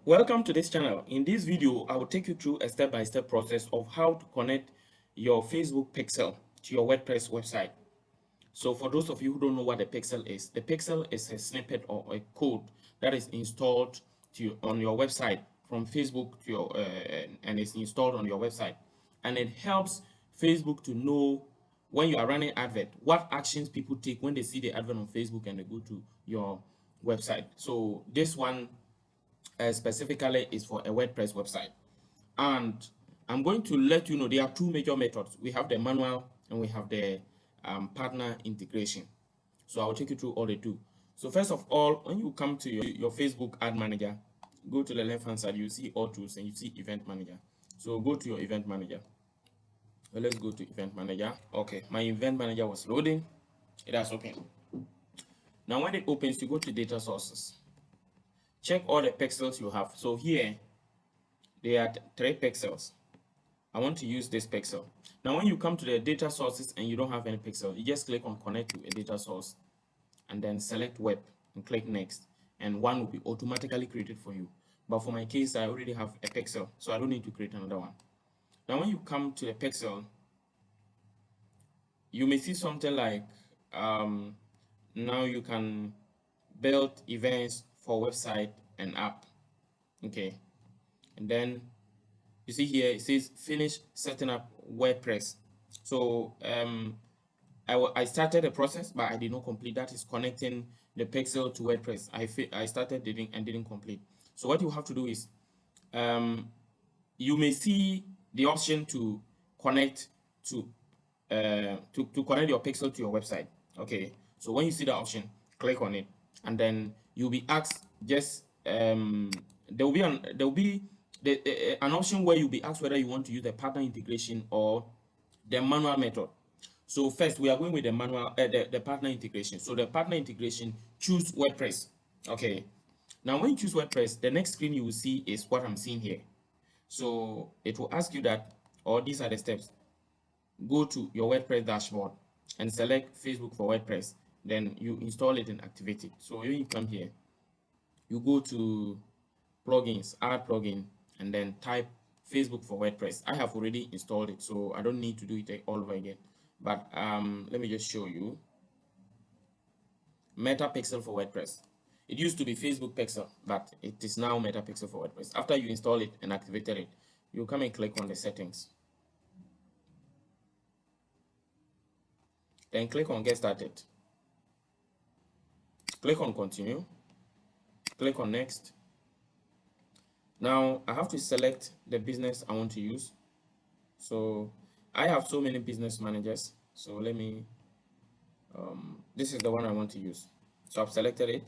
Welcome to this channel. In this video, I will take you through a step-by-step process of how to connect your Facebook pixel to your WordPress website. So for those of you who don't know what the pixel is, the pixel is a snippet or a code that is installed on your website from Facebook to your and it's installed on your website, and it helps Facebook to know when you are running advert what actions people take when they see the advert on Facebook and they go to your website. So this one specifically is for a WordPress website. And I'm going to let you know there are two major methods. We have the manual and we have the partner integration. So I'll take you through all the two. So first of all, when you come to your Facebook ad manager, go to the left hand side, you see all tools and you see event manager. So go to your event manager. Well, let's go to event manager. Okay, my event manager was loading. It has opened. Now when it opens, you go to data sources. Check all the pixels you have. So here, there are 3 pixels. I want to use this pixel. Now, when you come to the data sources and you don't have any pixel, you just click on connect to a data source and then select web and click next. And one will be automatically created for you. But for my case, I already have a pixel, so I don't need to create another one. Now, when you come to the pixel, you may see something like now you can build events for website and app. Okay. And then you see here it says finish setting up WordPress. So I started the process, but I did not complete. That is connecting the pixel to WordPress. I started and didn't complete. So what you have to do is you may see the option to connect to connect your pixel to your website. Okay, so when you see the option, click on it, and then you'll be asked just there will be an option where you'll be asked whether you want to use the partner integration or the manual method. So first we are going with the manual the partner integration. So the partner integration, choose WordPress. Okay, now when you choose WordPress, the next screen you will see is what I'm seeing here. So it will ask you that, or these are the steps. Go to your WordPress dashboard and select Facebook for WordPress. Then you install it and activate it. So when you come here, you go to plugins, add plugin, and then type Facebook for WordPress. I have already installed it, so I don't need to do it all over again. But let me just show you. Meta Pixel for WordPress. It used to be Facebook Pixel, but it is now Meta Pixel for WordPress. After you install it and activated it, you come and click on the settings. Then click on Get Started. Click on Continue. Click on Next. Now I have to select the business I want to use. So I have so many business managers. So let me, this is the one I want to use. So I've selected it.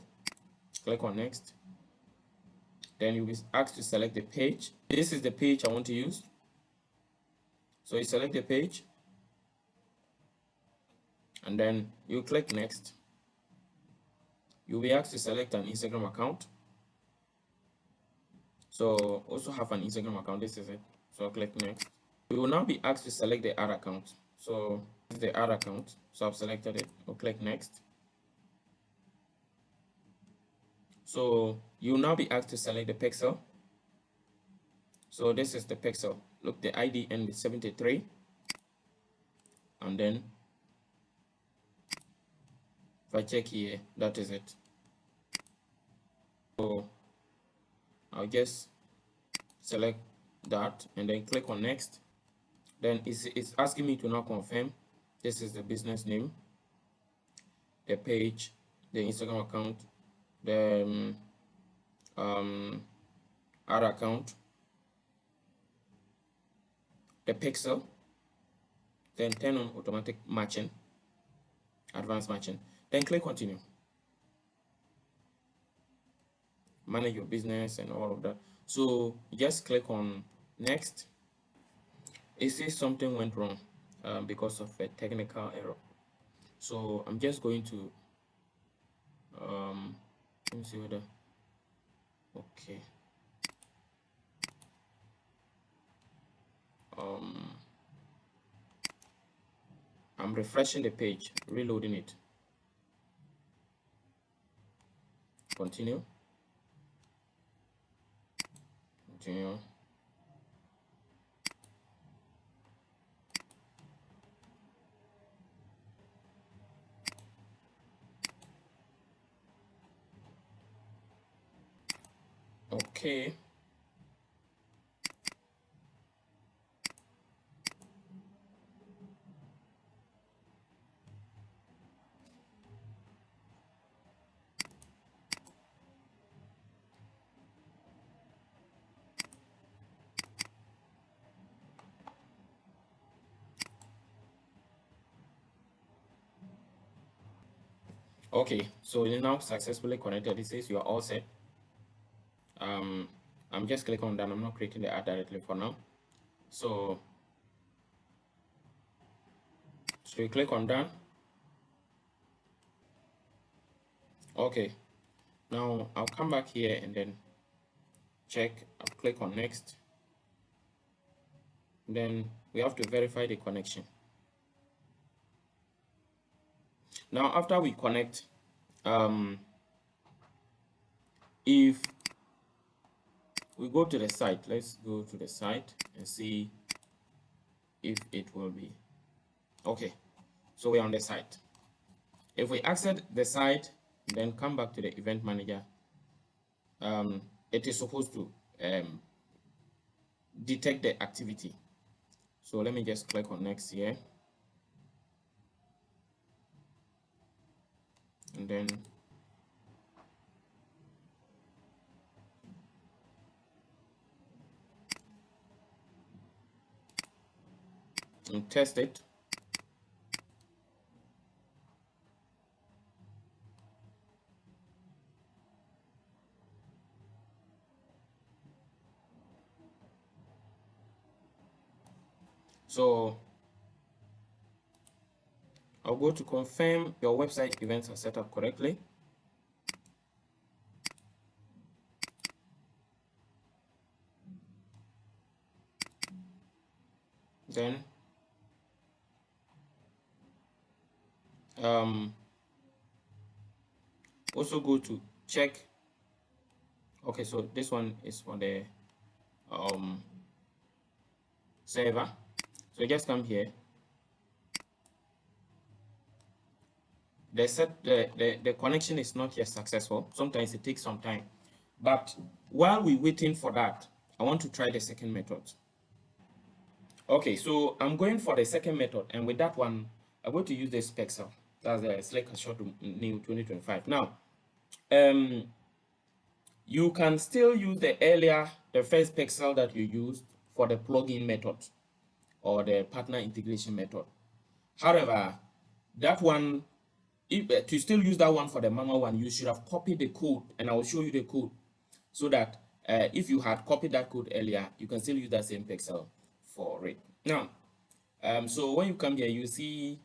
Click on Next. Then you'll be asked to select the page. This is the page I want to use. So you select the page. And then you click Next. You'll be asked to select an Instagram account. So also have an Instagram account. This is it. So I'll click Next. You will now be asked to select the ad account. So this is the ad account. So I've selected it. I'll click Next. So you will now be asked to select the pixel. So this is the pixel. Look, the ID ends with 73. And then if I check here, that is it. So I'll just select that and then click on Next. Then it's asking me to now confirm. This is the business name, the page, the Instagram account, the ad account, the pixel, then turn on automatic matching, advanced matching, then click continue. Manage your business and all of that. So just click on Next. It says something went wrong because of a technical error. So I'm just going to let me see whether okay. I'm refreshing the page, reloading it. Continue. continue. Okay. Okay, so you're now successfully connected. It says you are all set. I'm just clicking on done. I'm not creating the ad directly for now. So you click on done. Okay, now I'll come back here and then check. I'll click on next. Then we have to verify the connection. Now after we connect, if we go to the site, let's go to the site and see if it will be okay. So we're on the site. If we exit the site, then come back to the event manager, it is supposed to detect the activity. So let me just click on next here, and then test it. So I'll go to confirm your website events are set up correctly. Then also go to check. Okay, so this one is for the server. So just come here. The connection is not yet successful. Sometimes it takes some time. But while we're waiting for that, I want to try the second method. Okay, so I'm going for the second method, and with that one, I'm going to use this pixel. That's the Select a Short New 2025. Now, you can still use the first pixel that you used for the plugin method or the partner integration method. However, that one, if to still use that one for the manual one, you should have copied the code, and I will show you the code so that if you had copied that code earlier, you can still use that same pixel for it. Now, so when you come here, you see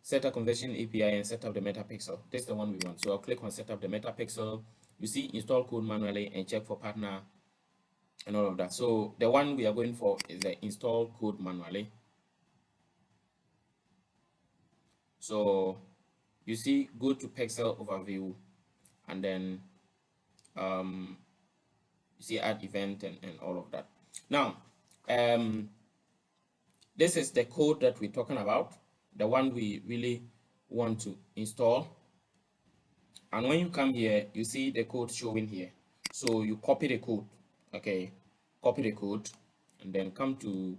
set up conversion API and set up the metapixel. That's the one we want. So I'll click on set up the metapixel. You see install code manually and check for partner and all of that. So the one we are going for is the install code manually. So you see, go to pixel overview, and then you see add event and all of that. Now, this is the code that we're talking about, the one we really want to install. And when you come here, you see the code showing here. So you copy the code, okay? Copy the code, and then come to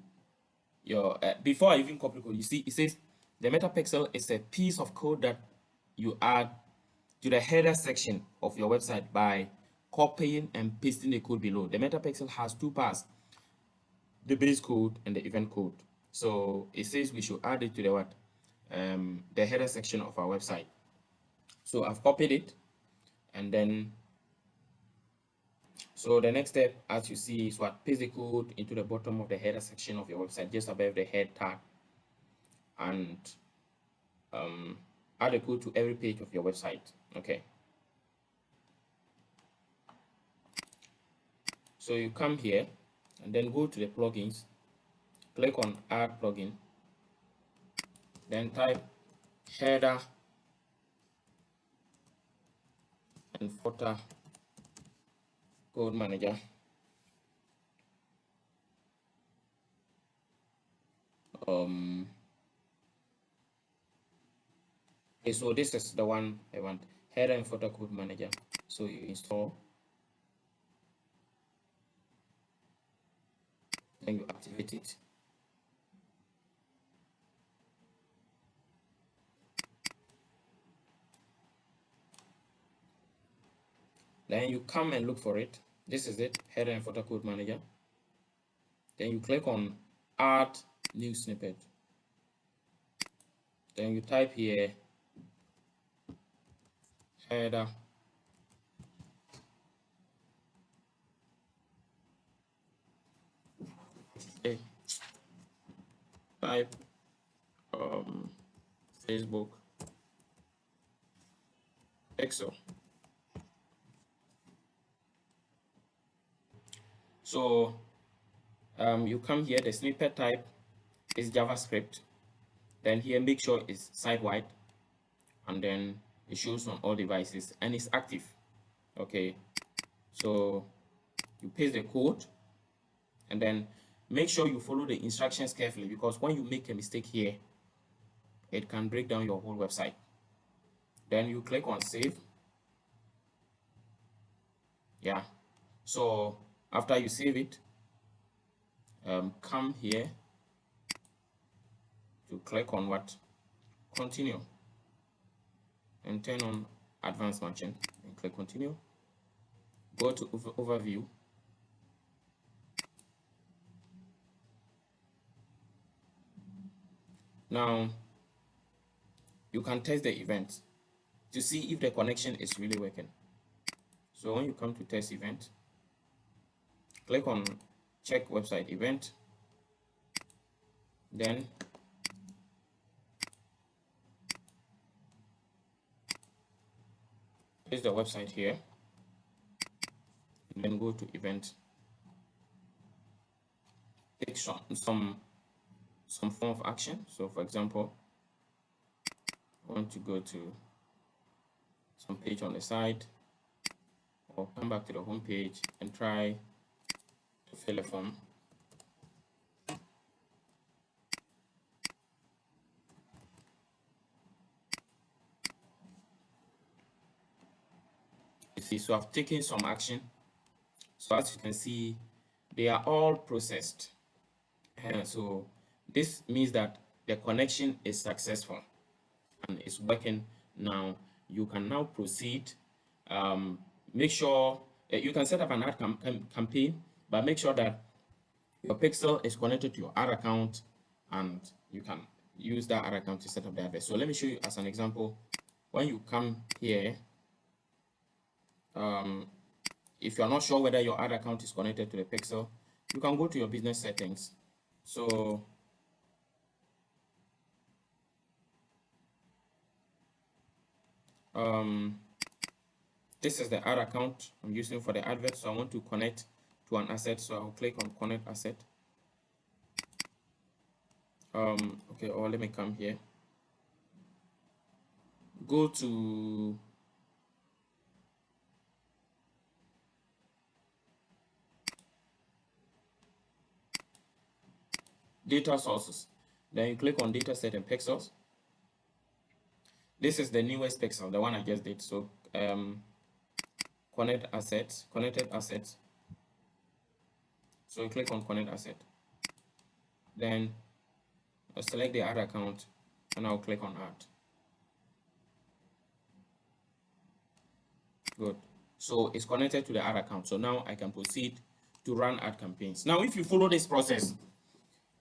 your, before I even copy the code, you see it says the metapixel is a piece of code that you add to the header section of your website by copying and pasting the code below. The metapixel has two parts, the base code and the event code. So it says we should add it to the what? The header section of our website. So I've copied it, and then so the next step, as you see, is what? Paste the code into the bottom of the header section of your website, just above the head tag, and add the code to every page of your website. Okay. So you come here and then go to the plugins, click on add plugin, then type header and footer code manager. Okay, so this is the one I want, header and footer code manager. So you install, then you activate it. Then you come and look for it. This is it, header and footer code manager. Then you click on add new snippet. Then you type here header a type Facebook pixel. So you come here, the snippet type is JavaScript. Then here make sure it's site wide, and then it shows on all devices and it's active. Okay, so you paste the code and then make sure you follow the instructions carefully, because when you make a mistake here, it can break down your whole website. Then you click on save. Yeah, so after you save it, come here to click on what, continue, and turn on advanced matching and click continue. Go to overview. Now you can test the event to see if the connection is really working. So when you come to test event, click on check website event, then paste the website here, and then go to event. Take some form of action. So for example, I want to go to some page on the side, or come back to the home page and try to fill a form. You see, so I've taken some action. So as you can see, they are all processed. And so this means that the connection is successful and it's working. Now you can now proceed. Make sure you can set up an ad campaign, but make sure that your pixel is connected to your ad account, and you can use that ad account to set up the advert. So let me show you as an example. When you come here, if you're not sure whether your ad account is connected to the pixel, you can go to your business settings. So this is the ad account I'm using for the advert. So I want to connect to an asset, so I'll click on connect asset. Okay, or let me come here, go to data sources, then you click on data set and pixels. This is the newest pixel, the one I just did. So connected assets. So you click on connect asset, then I'll select the ad account and I'll click on add. Good. So it's connected to the ad account. So now I can proceed to run ad campaigns. Now, if you follow this process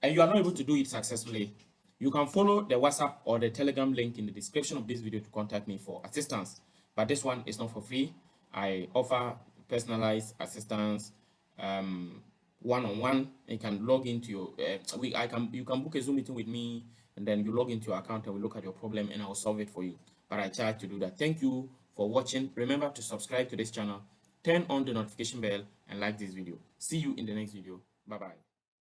and you are not able to do it successfully, you can follow the WhatsApp or the Telegram link in the description of this video to contact me for assistance. But this one is not for free. I offer personalized assistance, one-on-one. You can log into your you can book a Zoom meeting with me, and then you log into your account and we look at your problem and I'll solve it for you. But I charge to do that. Thank you for watching. Remember to subscribe to this channel, turn on the notification bell, and like this video. See you in the next video. Bye bye.